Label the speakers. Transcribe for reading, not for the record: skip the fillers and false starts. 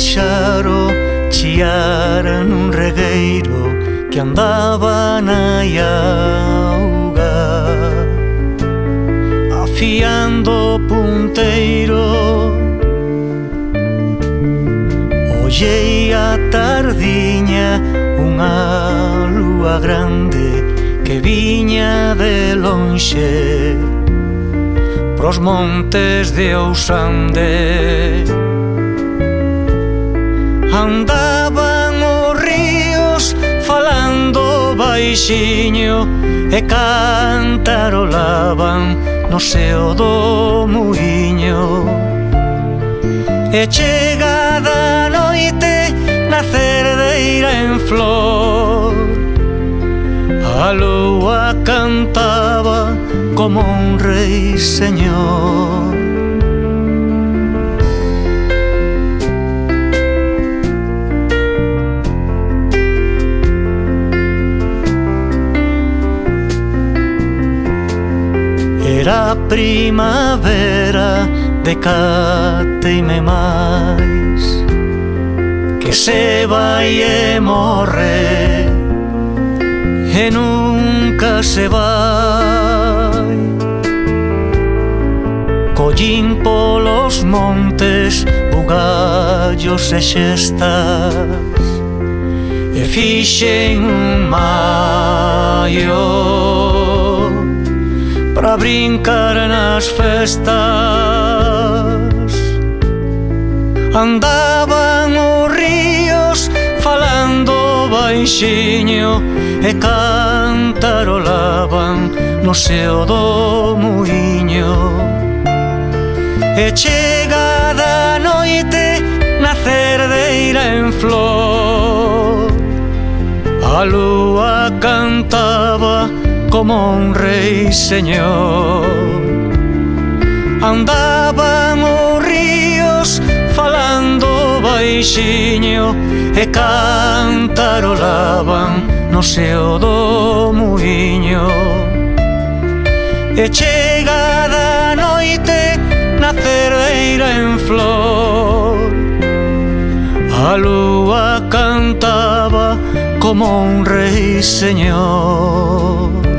Speaker 1: paxaro chiar nun regueiro que andaba na auga, afiando o punteiro. Ollei a tardiña unha lúa grande que viña de lonxe pros montes de Ousande. Andaban os ríos falando baixiño e cantarolaban no seo do muiño. E chegada a noite na cerdeira en flor, a lúa cantaba como un rei señor. Era primavera, decateime máis, que se vai e morre e nunca se vai. Collín polos montes bugallos e xestas e fixen un maio pra brincar nas festas. Andaban os ríos falando baixiño e cantarolaban no seo do muiño. E chegada a noite na cerdeira en flor, a lúa cantaba como un rei señor. Andaban os ríos falando baixiño e cantarolaban no seo do muiño. E chegada a noite na cerdeira en flor, a lúa cantaba como un rei señor.